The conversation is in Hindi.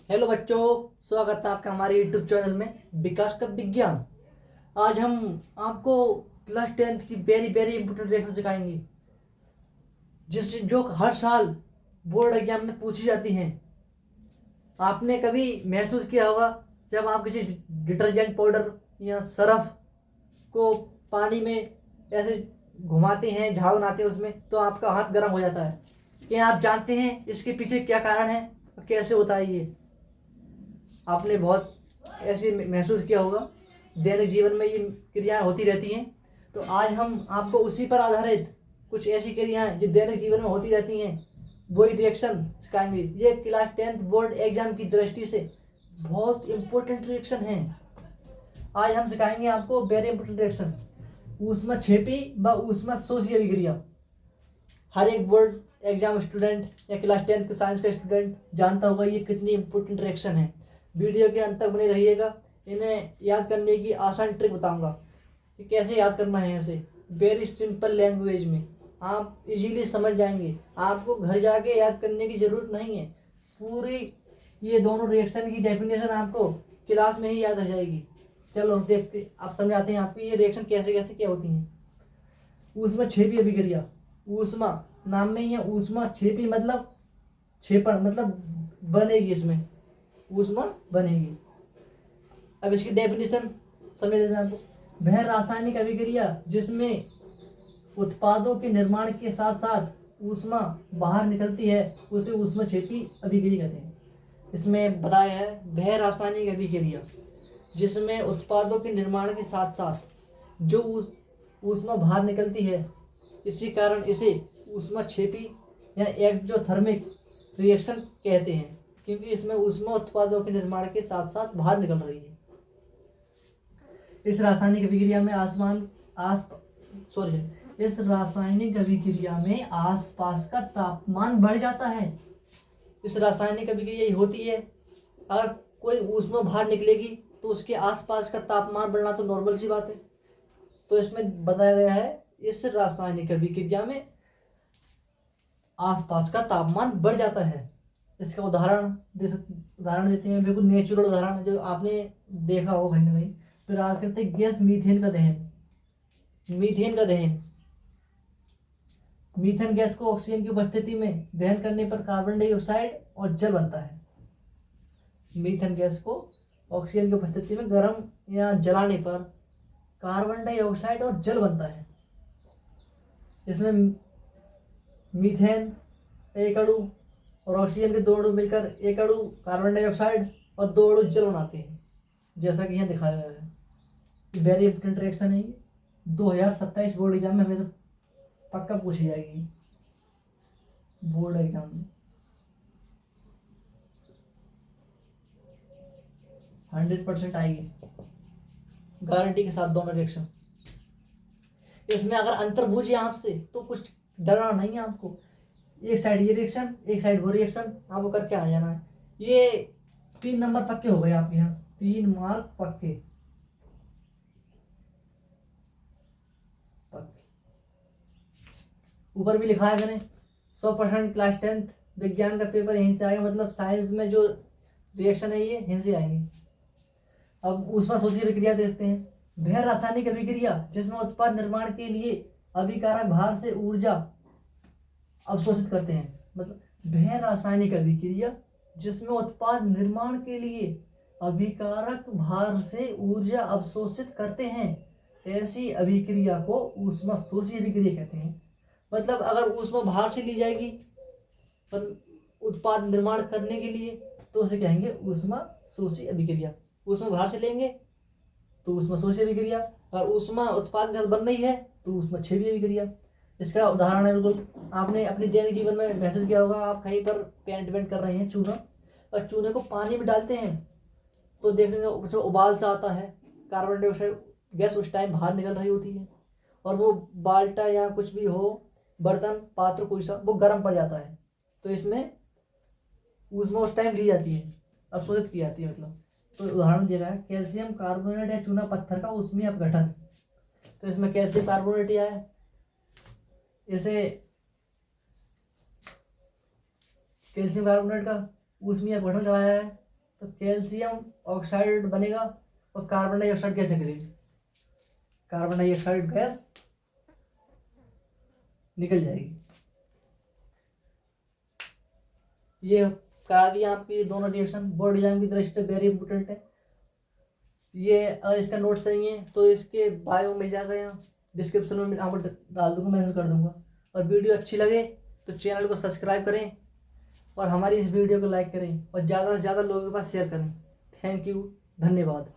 हेलो बच्चों, स्वागत है आपका हमारे यूट्यूब चैनल में विकास का विज्ञान। आज हम आपको क्लास 10th की वेरी वेरी इंपॉर्टेंट रिएक्शन सिखाएंगे, जो हर साल बोर्ड एग्जाम में पूछी जाती हैं। आपने कभी महसूस किया होगा जब आप किसी डिटर्जेंट पाउडर या सरफ को पानी में ऐसे घुमाते हैं, झाग बनाते हैं उसमें, तो आपका हाथ गर्म हो जाता है। क्या आप जानते हैं इसके पीछे क्या कारण है और कैसे होता है ये? आपने बहुत ऐसे महसूस किया होगा, दैनिक जीवन में ये क्रियाएं होती रहती हैं। तो आज हम आपको उसी पर आधारित कुछ ऐसी क्रियाएं जो दैनिक जीवन में होती रहती हैं, वही रिएक्शन सिखाएंगे। ये क्लास 10th बोर्ड एग्जाम की दृष्टि से बहुत इंपॉर्टेंट रिएक्शन है। आज हम सिखाएंगे आपको वेरी इंपॉर्टेंट रिएक्शन, ऊष्मा छेपी व ऊष्मा शोषी अभिक्रिया। हर एक बोर्ड एग्जाम स्टूडेंट या क्लास 10th के साइंस का स्टूडेंट जानता होगा ये कितनी इंपॉर्टेंट रिएक्शन है। वीडियो के अंत तक बने रहिएगा, इन्हें याद करने की आसान ट्रिक बताऊंगा कि कैसे याद करना है। ऐसे वेरी सिंपल लैंग्वेज में आप इजीली समझ जाएंगे, आपको घर जाके याद करने की ज़रूरत नहीं है। पूरी ये दोनों रिएक्शन की डेफिनेशन आपको क्लास में ही याद हो जाएगी। चलो देखते, आप समझाते हैं आपको ये रिएक्शन कैसे कैसे क्या होती हैं। ऊष्मा छेपी अभिक्रिया, ऊष्मा नाम में ही है, ऊष्मा छेपी मतलब छेपण, मतलब बनेगी, इसमें ऊष्मा बनेगी। अब इसकी डेफिनेशन समझ लेते हैं आपको। वह रासायनिक अभिक्रिया जिसमें उत्पादों के निर्माण के साथ साथ ऊष्मा बाहर निकलती है उसे ऊष्मा छेपी अभिक्रिया कहते हैं। इसमें बताया है वह रासायनिक अभिक्रिया जिसमें उत्पादों के निर्माण के साथ साथ जो ऊष्मा बाहर निकलती है, इसी कारण इसे ऊष्मा छेपी या एक्सोथर्मिक रिएक्शन कहते हैं, क्योंकि इसमें ऊष्मा उत्पादों के निर्माण के साथ साथ बाहर निकल रही है। इस रासायनिक अभिक्रिया में इस रासायनिक अभिक्रिया में आसपास का तापमान बढ़ जाता है। इस रासायनिक अभिक्रिया होती है, अगर कोई ऊष्मा बाहर निकलेगी तो उसके आसपास का तापमान बढ़ना तो नॉर्मल सी बात है। तो इसमें बताया गया है इस रासायनिक अभिक्रिया में आसपास का तापमान बढ़ जाता है। इसका उदाहरण देते हैं, बिल्कुल नेचुरल उदाहरण जो आपने देखा हो कहीं ना कहीं। प्राकृतिक गैस मीथेन का दहन। मीथेन गैस को ऑक्सीजन की उपस्थिति में दहन करने पर कार्बन डाइऑक्साइड और जल बनता है। मीथेन गैस को ऑक्सीजन की उपस्थिति में गर्म या जलाने पर कार्बन डाइऑक्साइड और जल बनता है। इसमें मीथेन एक अणु और ऑक्सीजन के 2 अणु मिलकर एक अणु कार्बन डाइऑक्साइड और 2 अणु जल बनाते हैं, जैसा कि यहाँ दिखाया गया है। वेरी इंपॉर्टेंट रिएक्शन है ये, 2027 बोर्ड एग्जाम में हमेशा पक्का पूछी जाएगी। बोर्ड एग्जाम में 100% आएगी गारंटी के साथ दोनों रिएक्शन। इसमें अगर अंतर बूझे आपसे तो कुछ डरना नहीं है आपको। एक साइड ये रिएक्शन, एक साइड वो रिएक्शन, आपको करके आ जाना है। ये 3 नंबर पक्के हो गए आपके यहाँ, 3 मार्क पक्के। ऊपर भी लिखा है मैंने 100% क्लास 10th विज्ञान का पेपर यहीं से आएगा, मतलब साइंस में जो रिएक्शन है ये यहीं से आएंगे। अब ऊष्मा शोषी अभिक्रिया देखते हैं। वह रासायनिक अभिक्रिया जिसमें उत्पाद निर्माण के लिए अभिकारक भार से ऊर्जा अवशोषित करते हैं, मतलब वह रासायनिक अभिक्रिया जिसमें उत्पाद निर्माण के लिए अभिकारक भार से ऊर्जा अवशोषित करते हैं, ऐसी अभिक्रिया को ऊष्मा शोषी अभिक्रिया कहते हैं। मतलब अगर ऊष्मा बाहर से ली जाएगी पर उत्पाद निर्माण करने के लिए तो उसे कहेंगे ऊष्मा शोषी अभिक्रिया। ऊष्मा बाहर से लेंगे तो ऊष्मा शोषी अभिक्रिया, और ऊष्मा उत्पाद के साथ बन रही है तो ऊष्मा छेपी अभिक्रिया। इसका उदाहरण है, बिल्कुल आपने अपने दैनिक जीवन में महसूस किया होगा। आप कहीं पर पेंट वेंट कर रहे हैं चूना, और चूने को पानी में डालते हैं तो देखेंगे उसमें उबाल सा आता है, कार्बन डाइऑक्साइड गैस उस टाइम बाहर निकल रही होती है, और वो बाल्टा या कुछ भी हो, बर्तन पात्र कोई सा, वो गर्म पड़ जाता है। तो इसमें ऊष्मा उस टाइम ली जाती है, अवशोषित की जाती है। मतलब तो उदाहरण दे रहा है कैल्शियम कार्बोनेट या चूना पत्थर का ऊष्मीय अपघटन। तो इसमें कैल्शियम कार्बोनेट या है, इसे कैल्शियम कार्बोनेट का ऊष्मीय अपघटन कराया है तो कैल्शियम ऑक्साइड बनेगा और कार्बन डाइऑक्साइड गैस निकलेगी, कार्बन डाइऑक्साइड गैस निकल जाएगी। ये करा दिया आपकी दोनों रिएक्शन। बोर्ड एग्जाम की दृष्टि से वेरी इंपॉर्टेंट है ये। अगर इसका नोट सही है तो इसके बायो मिल जाएगा, यहाँ डिस्क्रिप्शन में आपको डाल दूंगा, मैंशन कर दूंगा। और वीडियो अच्छी लगे तो चैनल को सब्सक्राइब करें और हमारी इस वीडियो को लाइक करें और ज़्यादा से ज़्यादा लोगों के पास शेयर करें। थैंक यू, धन्यवाद।